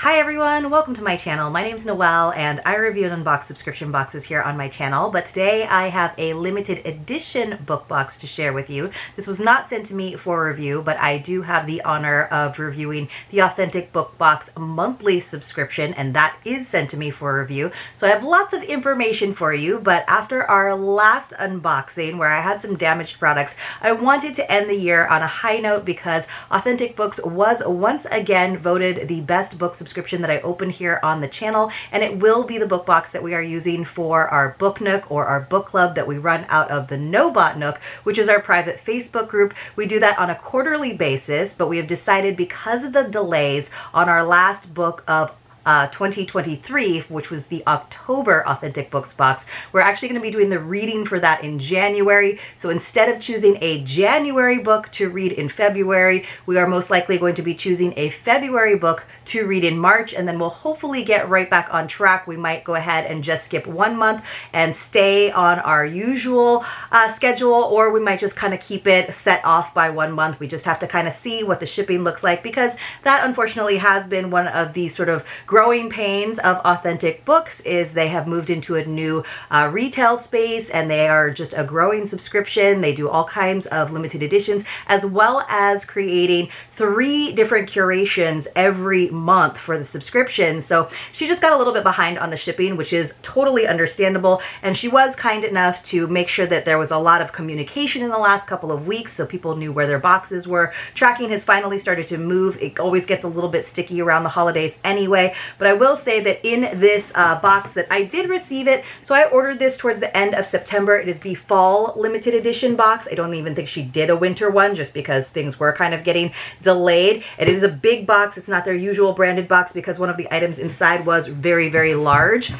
Hi everyone, welcome to my channel. My name is Noel and I review and unbox subscription boxes here on my channel, but today I have a limited edition book box to share with you. This was not sent to me for review, but I do have the honor of reviewing the Authentic Book Box monthly subscription, and that is sent to me for review. So I have lots of information for you, but after our last unboxing where I had some damaged products, I wanted to end the year on a high note because Authentic Books was once again voted the best book subscription that I open here on the channel, and it will be the book box that we are using for our book nook or our book club that we run out of the No-Bot Nook, which is our private Facebook group. We do that on a quarterly basis, but we have decided because of the delays on our last book of 2023, which was the October Authentic Books box, we're actually going to be doing the reading for that in January. So instead of choosing a January book to read in February, we are most likely going to be choosing a February book to read in March, and then we'll hopefully get right back on track. We might go ahead and just skip 1 month and stay on our usual schedule, or we might just kind of keep it set off by 1 month. We just have to kind of see what the shipping looks like, because that unfortunately has been one of the sort of growing pains of Authentic Books. Is they have moved into a new retail space, and they are just a growing subscription. They do all kinds of limited editions, as well as creating 3 different curations every month for the subscription. So she just got a little bit behind on the shipping, which is totally understandable, and she was kind enough to make sure that there was a lot of communication in the last couple of weeks so people knew where their boxes were. Tracking has finally started to move. It always gets a little bit sticky around the holidays anyway, but I will say that in this box that I did receive it, so I ordered this towards the end of September. It is the fall limited edition box. I don't even think she did a winter one just because things were kind of getting delayed. It is a big box. It's not their usual branded box because one of the items inside was very, very large.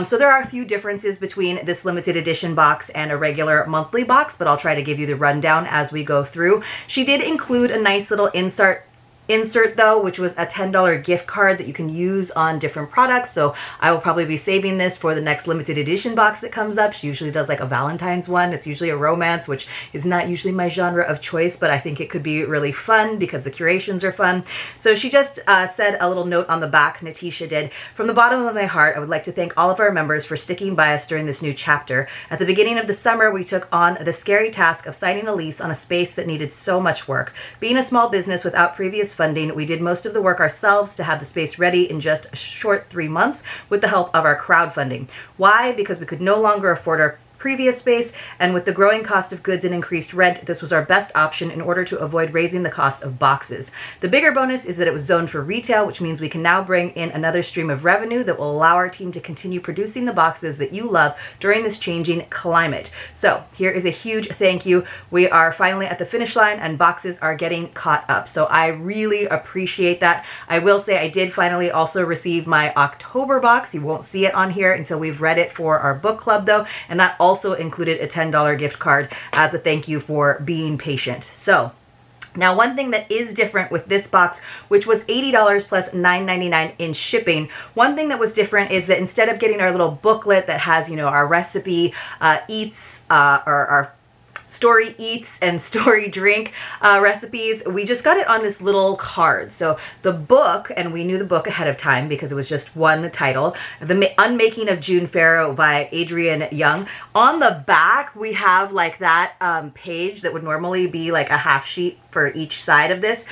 So there are a few differences between this limited edition box and a regular monthly box, but I'll try to give you the rundown as we go through. She did include a nice little insert though, which was a $10 gift card that you can use on different products. So I will probably be saving this for the next limited edition box that comes up. She usually does like a Valentine's one. It's usually a romance, which is not usually my genre of choice, but I think it could be really fun because the curations are fun. So she just said a little note on the back, Natisha did: "From the bottom of my heart, I would like to thank all of our members for sticking by us during this new chapter. At the beginning of the summer, we took on the scary task of signing a lease on a space that needed so much work. Being a small business without previous funding, we did most of the work ourselves to have the space ready in just a short 3 months with the help of our crowdfunding. Why? Because we could no longer afford our previous space, and with the growing cost of goods and increased rent, this was our best option in order to avoid raising the cost of boxes. The bigger bonus is that it was zoned for retail, which means we can now bring in another stream of revenue that will allow our team to continue producing the boxes that you love during this changing climate." So here is a huge thank you. We are finally at the finish line and boxes are getting caught up. So I really appreciate that. I will say I did finally also receive my October box. You won't see it on here until we've read it for our book club though, and that also included a $10 gift card as a thank you for being patient. So now, one thing that is different with this box, which was $80 plus $9.99 in shipping, one thing that was different is that instead of getting our little booklet that has, you know, our recipe eats, or our story eats and story drink recipes, we just got it on this little card. So the book, and we knew the book ahead of time because it was just one title, The Unmaking of June Farrow by Adrienne Young. On the back, we have like that page that would normally be like a half sheet for each side of this.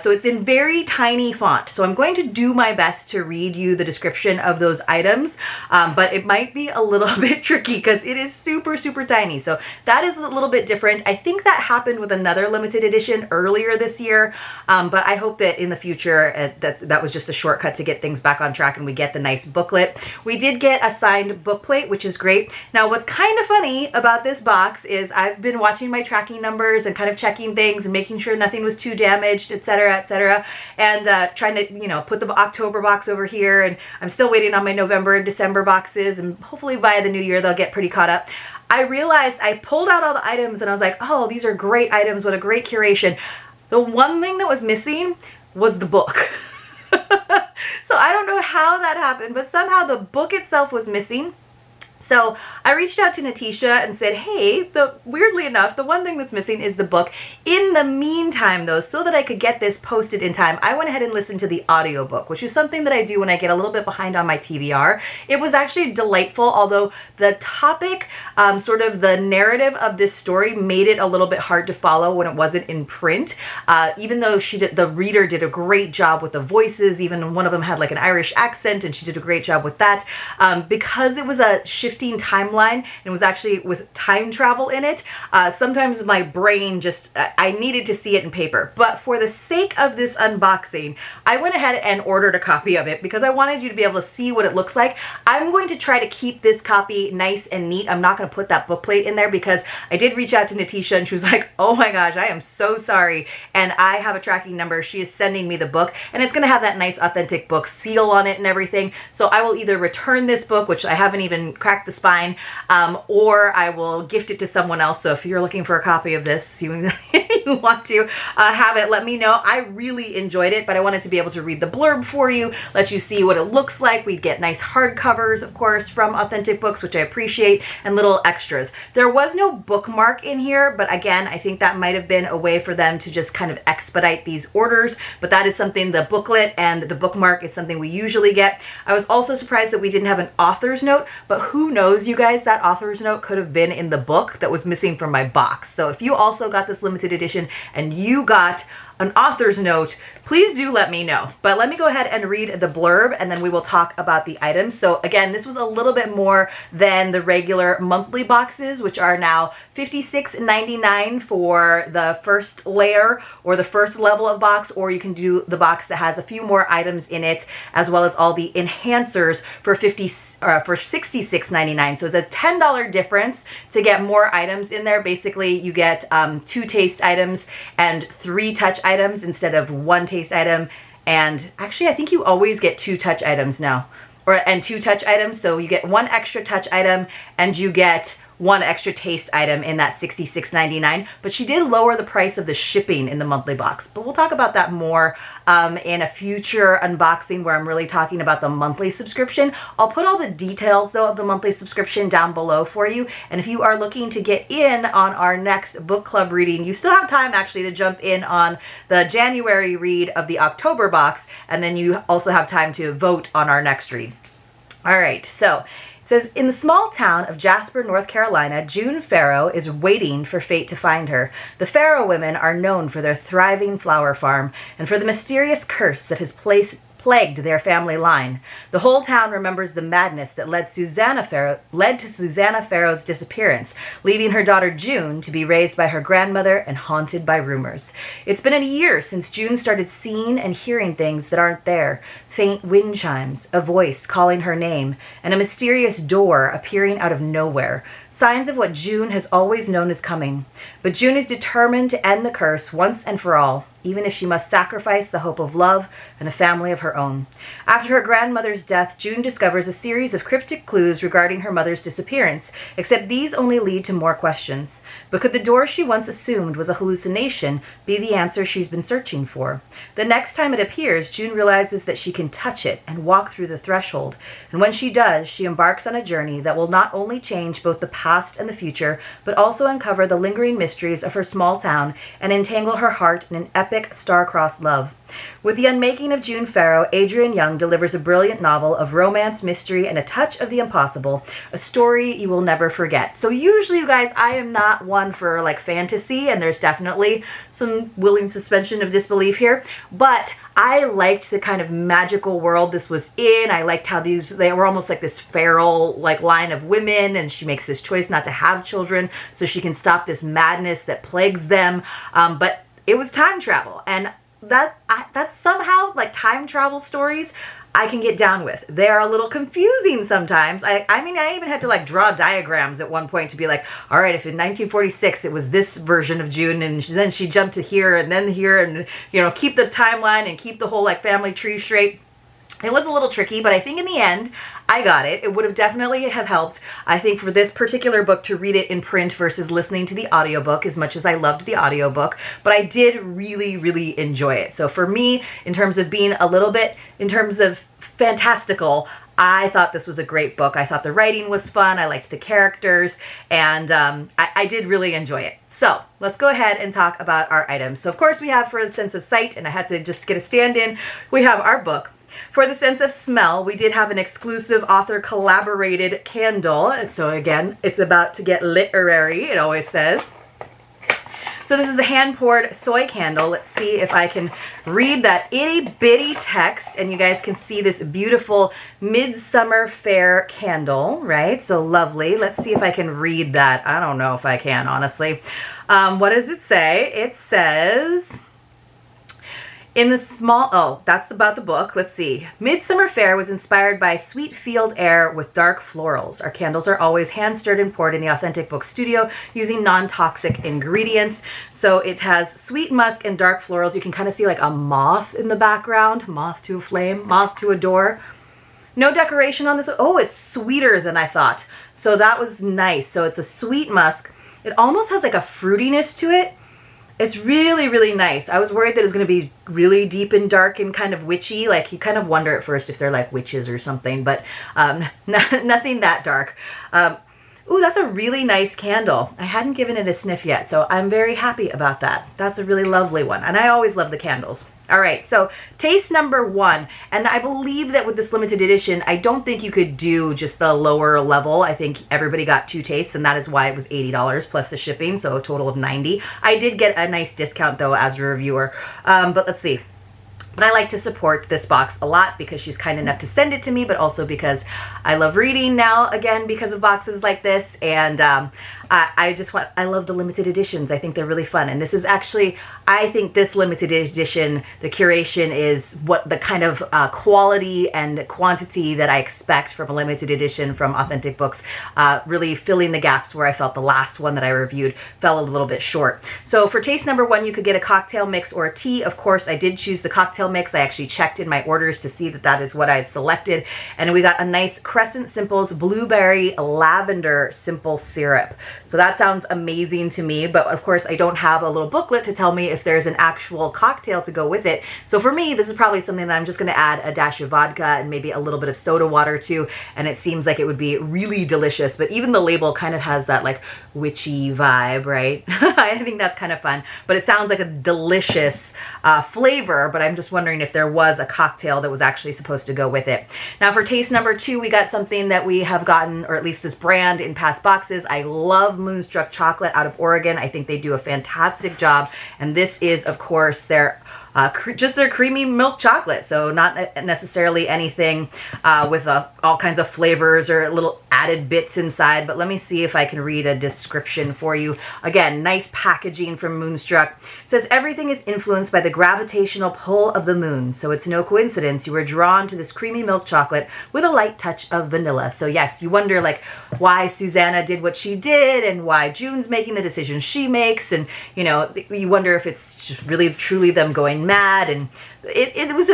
So it's in very tiny font. So I'm going to do my best to read you the description of those items, but it might be a little bit tricky because it is super, super tiny. So that is a little bit different. I think that happened with another limited edition earlier this year, but I hope that in the future that was just a shortcut to get things back on track and we get the nice booklet. We did get a signed book plate, which is great. Now, what's kind of funny about this box is I've been watching my tracking numbers and kind of checking things and making sure nothing was too damaged, etc., and trying to, you know, put the October box over here, and I'm still waiting on my November and December boxes, and hopefully by the new year they'll get pretty caught up. I realized I pulled out all the items and I was like, oh, these are great items, what a great curation. The one thing that was missing was the book. So I don't know how that happened, but somehow the book itself was missing. So I reached out to Natisha and said, hey, weirdly enough, the one thing that's missing is the book. In the meantime, though, so that I could get this posted in time, I went ahead and listened to the audiobook, which is something that I do when I get a little bit behind on my TBR. It was actually delightful, although the topic, sort of the narrative of this story made it a little bit hard to follow when it wasn't in print. Even though the reader did a great job with the voices, even one of them had like an Irish accent, and she did a great job with that. Because it was a shifting timeline and it was actually with time travel in it, sometimes my brain just, I needed to see it in paper. But for the sake of this unboxing, I went ahead and ordered a copy of it because I wanted you to be able to see what it looks like. I'm going to try to keep this copy nice and neat. I'm not going to put that book plate in there because I did reach out to Natisha and she was like, oh my gosh, I am so sorry. And I have a tracking number. She is sending me the book and it's going to have that nice authentic book seal on it and everything. So I will either return this book, which I haven't even cracked the spine, or I will gift it to someone else. So if you're looking for a copy of this, you want to have it, let me know. I really enjoyed it, but I wanted to be able to read the blurb for you, let you see what it looks like. We'd get nice hardcovers, of course, from authentic books, which I appreciate, and little extras. There was no bookmark in here, but again, I think that might have been a way for them to just kind of expedite these orders, but that is something, the booklet and the bookmark is something we usually get. I was also surprised that we didn't have an author's note, but who knows, you guys, that author's note could have been in the book that was missing from my box. So if you also got this limited edition and you got an author's note, please do let me know. But let me go ahead and read the blurb and then we will talk about the items. So again, this was a little bit more than the regular monthly boxes, which are now $56.99 for the first layer or the first level of box, or you can do the box that has a few more items in it, as well as all the enhancers for $66.99. So it's a $10 difference to get more items in there. Basically, you get 2 taste items and 3 touch items instead of 1 taste item. And actually, I think you always get 2 touch items now, and 2 touch items. So you get 1 extra touch item and you get 1 extra taste item in that $66.99. But she did lower the price of the shipping in the monthly box. But we'll talk about that more in a future unboxing where I'm really talking about the monthly subscription. I'll put all the details though of the monthly subscription down below for you. And if you are looking to get in on our next book club reading, you still have time actually to jump in on the January read of the October box. And then you also have time to vote on our next read. All right, so it says, in the small town of Jasper, North Carolina, June Farrow is waiting for fate to find her. The Farrow women are known for their thriving flower farm and for the mysterious curse that has plagued their family line. The whole town remembers the madness that led to Susanna Farrow's disappearance, leaving her daughter June to be raised by her grandmother and haunted by rumors. It's been a year since June started seeing and hearing things that aren't there. Faint wind chimes, a voice calling her name, and a mysterious door appearing out of nowhere. Signs of what June has always known is coming. But June is determined to end the curse once and for all, even if she must sacrifice the hope of love and a family of her own. After her grandmother's death, June discovers a series of cryptic clues regarding her mother's disappearance, except these only lead to more questions. But could the door she once assumed was a hallucination be the answer she's been searching for? The next time it appears, June realizes that she can touch it and walk through the threshold. And when she does, she embarks on a journey that will not only change both the past and the future, but also uncover the lingering mysteries of her small town and entangle her heart in an epic star-crossed love. With The Unmaking of June Farrow, Adrienne Young delivers a brilliant novel of romance, mystery, and a touch of the impossible, a story you will never forget. So usually, you guys, I am not one for like fantasy, and there's definitely some willing suspension of disbelief here, but I liked the kind of magical world this was in. I liked how they were almost like this feral like line of women, and she makes this choice not to have children so she can stop this madness that plagues them. But it was time travel, and that's somehow like time travel stories I can get down with. They are a little confusing sometimes. I mean, I even had to like draw diagrams at one point to be like, all right, if in 1946 it was this version of June, and then she jumped to here and then here, and you know, keep the timeline and keep the whole like family tree straight. It was a little tricky, but I think in the end, I got it. It would have definitely have helped, I think, for this particular book to read it in print versus listening to the audiobook, as much as I loved the audiobook. But I did really, really enjoy it. So for me, in terms of being a little bit, in terms of fantastical, I thought this was a great book. I thought the writing was fun. I liked the characters, and I did really enjoy it. So let's go ahead and talk about our items. So of course we have For the Sense of Sight, and I had to just get a stand-in. We have our book. For the Sense of Smell, we did have an exclusive author collaborated candle. And so again, it's about to get literary, it always says. So this is a hand-poured soy candle. Let's see if I can read that itty-bitty text, and you guys can see this beautiful Midsummer Fair candle, right? So lovely. Let's see if I can read that. I don't know if I can, honestly. What does it say? It says... In the small, oh, that's about the book. Let's see. Midsummer Fair was inspired by sweet field air with dark florals. Our candles are always hand-stirred and poured in the Authentic Book Studio using non-toxic ingredients. So it has sweet musk and dark florals. You can kind of see like a moth in the background. Moth to a flame, moth to a door. No decoration on this. Oh, it's sweeter than I thought. So that was nice. So it's a sweet musk. It almost has like a fruitiness to it. It's really, really nice. I was worried that it was going to be really deep and dark and kind of witchy. Like, you kind of wonder at first if they're like witches or something, but nothing that dark. Ooh, that's a really nice candle. I hadn't given it a sniff yet, so I'm very happy about that. That's a really lovely one, and I always love the candles. All right, so taste number 1, and I believe that with this limited edition, I don't think you could do just the lower level. I think everybody got 2 tastes, and that is why it was $80 plus the shipping, so a total of $90. I did get a nice discount, though, as a reviewer, but let's see. But I like to support this box a lot because she's kind enough to send it to me, but also because I love reading now, again, because of boxes like this. And I love the limited editions. I think they're really fun. And this is actually, I think this limited edition, the curation is what the kind of quality and quantity that I expect from a limited edition from Authentic Books, really filling the gaps where I felt the last one that I reviewed fell a little bit short. So for taste number 1, you could get a cocktail mix or a tea. Of course, I did choose the cocktail mix. I actually checked in my orders to see that that is what I selected. And we got a nice Crescent Simples Blueberry Lavender Simple Syrup. So that sounds amazing to me, but of course I don't have a little booklet to tell me if there's an actual cocktail to go with it. So for me, this is probably something that I'm just going to add a dash of vodka and maybe a little bit of soda water to, and it seems like it would be really delicious. But even the label kind of has that like witchy vibe, right? I think that's kind of fun, but it sounds like a delicious flavor, but I'm just wondering if there was a cocktail that was actually supposed to go with it. Now for taste number 2, we got something that we have gotten, or at least this brand, in past boxes. I love Moonstruck Chocolate out of Oregon. I think they do a fantastic job, and this is of course their just their creamy milk chocolate, so not necessarily anything with all kinds of flavors or little added bits inside. But let me see if I can read a description for you. Again, nice packaging from Moonstruck. It says, everything is influenced by the gravitational pull of the moon, so it's no coincidence you were drawn to this creamy milk chocolate with a light touch of vanilla. So yes, you wonder like why Susanna did what she did and why June's making the decisions she makes, and you know, you wonder if it's just really truly them going mad. And it was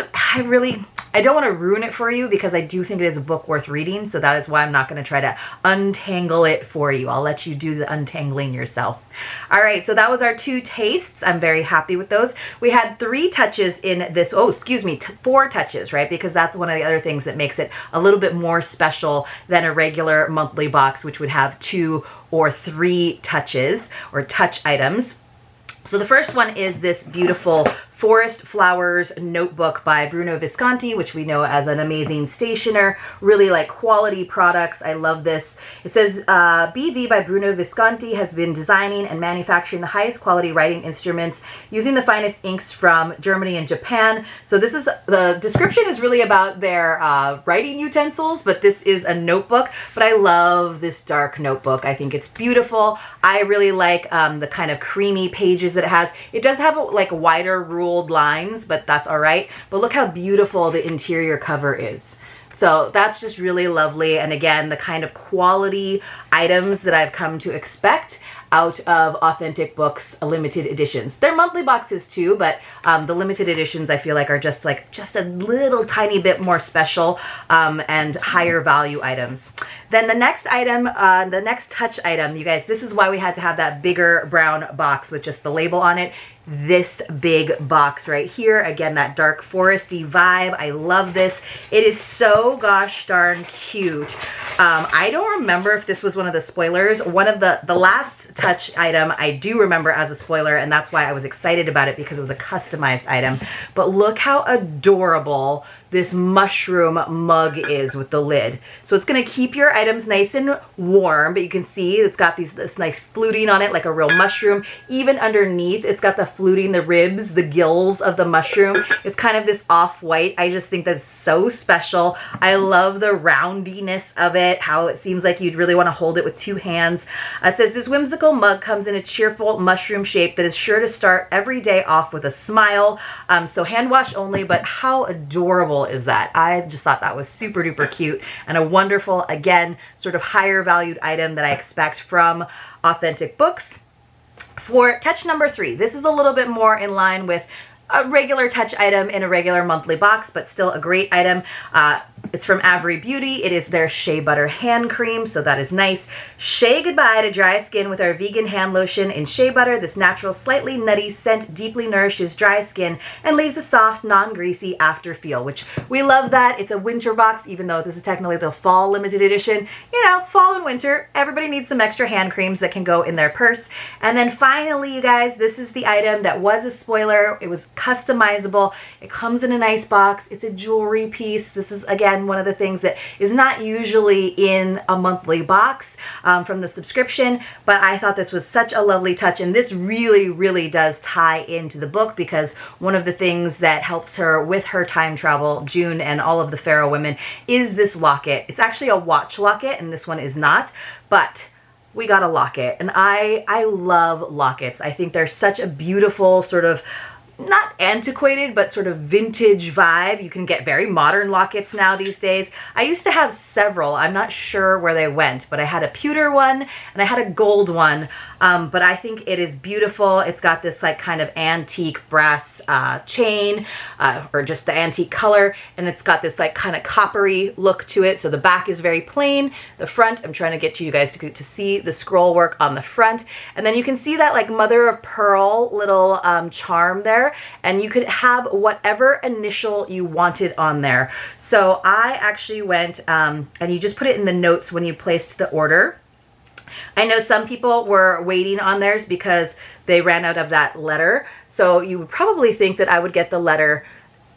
I don't want to ruin it for you because I do think it is a book worth reading, so that is why I'm not going to try to untangle it for you. I'll let you do the untangling yourself. All right, so that was our 2 tastes. I'm very happy with those. We had 3 touches in this, 4 touches, right? Because that's one of the other things that makes it a little bit more special than a regular monthly box, which would have 2 or 3 touches or touch items. So the first one is this beautiful Forest Flowers notebook by Bruno Visconti, which we know as an amazing stationer. Really like quality products. I love this. It says BV by Bruno Visconti has been designing and manufacturing the highest quality writing instruments using the finest inks from Germany and Japan. So this is, the description is really about their writing utensils, but this is a notebook. But I love this dark notebook. I think it's beautiful. I really like the kind of creamy pages that it has. It does have like wider ruled lines, but that's all right. But look how beautiful the interior cover is. So that's just really lovely. And again, the kind of quality items that I've come to expect. out of Authentic Books limited editions. They're monthly boxes too, but the limited editions I feel like are just a little tiny bit more special and higher value items. Then the next item, the next touch item, you guys, this is why we had to have that bigger brown box with just the label on it. This big box right here, again, that dark foresty vibe. I love this. It is so gosh darn cute. I don't remember if this was one of the spoilers. One of the last touch item I do remember as a spoiler, and that's why I was excited about it, because it was a customized item. But look how adorable this mushroom mug is with the lid. So it's gonna keep your items nice and warm, but you can see it's got this nice fluting on it like a real mushroom. Even underneath, it's got the fluting, the ribs, the gills of the mushroom. It's kind of this off-white. I just think that's so special. I love the roundiness of it, how it seems like you'd really wanna hold it with two hands. It says, this whimsical mug comes in a cheerful mushroom shape that is sure to start every day off with a smile. So hand wash only, but how adorable is that? I just thought that was super duper cute and a wonderful, again, sort of higher valued item that I expect from Authentic Books. For touch number 3, this is a little bit more in line with a regular touch item in a regular monthly box, but still a great item. It's from Avery Beauty. It is their Shea Butter Hand Cream, so that is nice. Shea goodbye to dry skin with our vegan hand lotion in shea butter. This natural, slightly nutty scent deeply nourishes dry skin and leaves a soft, non-greasy after feel, which we love that. It's a winter box, even though this is technically the fall limited edition. You know, fall and winter, everybody needs some extra hand creams that can go in their purse. And then finally, you guys, this is the item that was a spoiler. It was customizable. It comes in a nice box. It's a jewelry piece. This is, again, one of the things that is not usually in a monthly box from the subscription, but I thought this was such a lovely touch, and this really, really does tie into the book, because one of the things that helps her with her time travel, June and all of the Farrow women, is this locket. It's actually a watch locket, and this one is not, but we got a locket, and I love lockets. I think they're such a beautiful sort of, not antiquated, but sort of vintage vibe. You can get very modern lockets now these days. I used to have several. I'm not sure where they went, but I had a pewter one and I had a gold one. But I think it is beautiful. It's got this like kind of antique brass chain, or just the antique color, and it's got this like kind of coppery look to it. So the back is very plain. The front, I'm trying to get you guys to see the scroll work on the front. And then you can see that like mother of pearl little charm there, and you could have whatever initial you wanted on there. So I actually went, and you just put it in the notes when you placed the order. I know some people were waiting on theirs because they ran out of that letter. So you would probably think that I would get the letter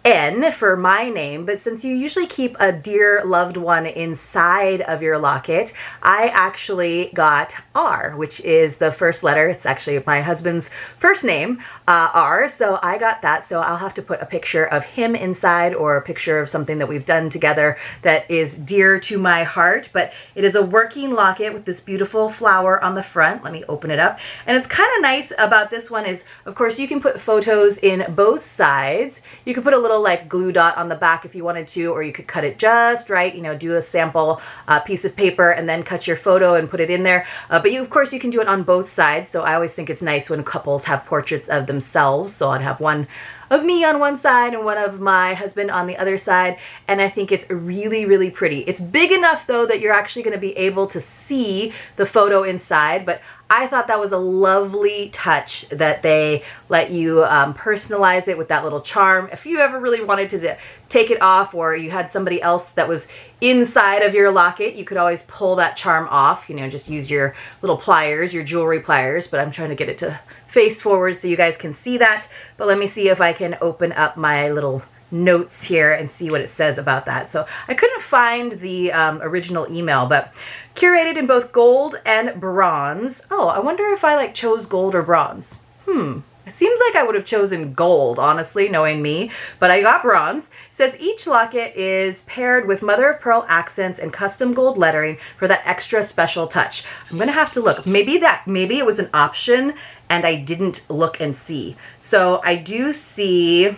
N for my name, but since you usually keep a dear loved one inside of your locket, I actually got R, which is the first letter. It's actually my husband's first name, R, so I got that. So I'll have to put a picture of him inside, or a picture of something that we've done together that is dear to my heart. But it is a working locket with this beautiful flower on the front. Let me open it up. And it's kind of nice about this one is, of course, you can put photos in both sides. You can put a little like glue dot on the back if you wanted to, or you could cut it just right, you know, do a sample piece of paper and then cut your photo and put it in there. But you, of course, you can do it on both sides. So I always think it's nice when couples have portraits of themselves. So I'd have one of me on one side and one of my husband on the other side, and I think it's really, really pretty. It's big enough though that you're actually going to be able to see the photo inside, but I thought that was a lovely touch that they let you personalize it with that little charm. If you ever really wanted to take it off, or you had somebody else that was inside of your locket, you could always pull that charm off, you know, just use your little pliers, your jewelry pliers, but I'm trying to get it to face forward so you guys can see that. But let me see if I can open up my little notes here and see what it says about that. So I couldn't find the original email, but curated in both gold and bronze. Oh, I wonder if I like chose gold or bronze. It seems like I would have chosen gold, honestly, knowing me, but I got bronze. It says each locket is paired with mother of pearl accents and custom gold lettering for that extra special touch. I'm gonna have to look. Maybe it was an option and I didn't look and see. So I do see,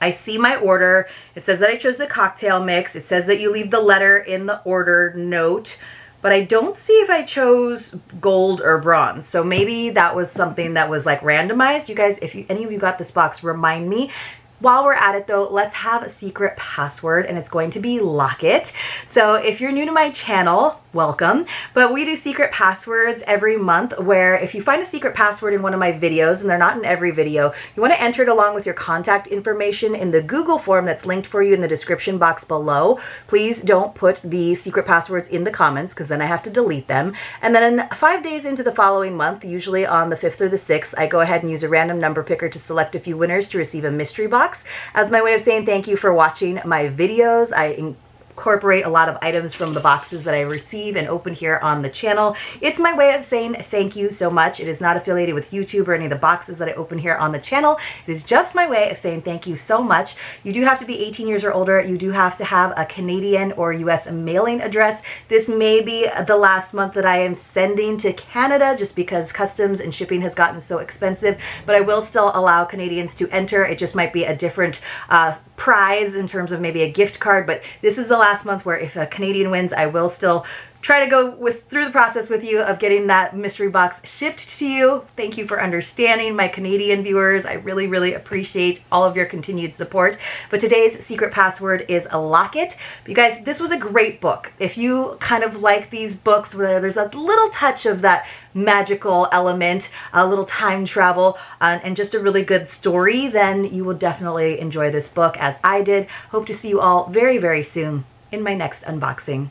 I see my order. It says that I chose the cocktail mix. It says that you leave the letter in the order note. but I don't see if I chose gold or bronze. So maybe that was something that was like randomized. You guys, if any of you got this box, remind me. While we're at it though, let's have a secret password, and it's going to be lock it. So if you're new to my channel, welcome. But we do secret passwords every month, where if you find a secret password in one of my videos, and they're not in every video, you want to enter it along with your contact information in the Google form that's linked for you in the description box below. Please don't put the secret passwords in the comments, because then I have to delete them. And then 5 days into the following month, usually on the 5th or the 6th, I go ahead and use a random number picker to select a few winners to receive a mystery box as my way of saying thank you for watching my videos. I incorporate a lot of items from the boxes that I receive and open here on the channel. It's my way of saying thank you so much. It is not affiliated with YouTube or any of the boxes that I open here on the channel. It is just my way of saying thank you so much. You do have to be 18 years or older. You do have to have a Canadian or US mailing address. This may be the last month that I am sending to Canada, just because customs and shipping has gotten so expensive, but I will still allow Canadians to enter. It just might be a different prize in terms of maybe a gift card, but this is the last month where if a Canadian wins, I will still try to go through the process with you of getting that mystery box shipped to you. Thank you for understanding, my Canadian viewers. I really, really appreciate all of your continued support. But today's secret password is a locket. But you guys, this was a great book. If you kind of like these books where there's a little touch of that magical element, a little time travel, and just a really good story, then you will definitely enjoy this book as I did. Hope to see you all very, very soon in my next unboxing.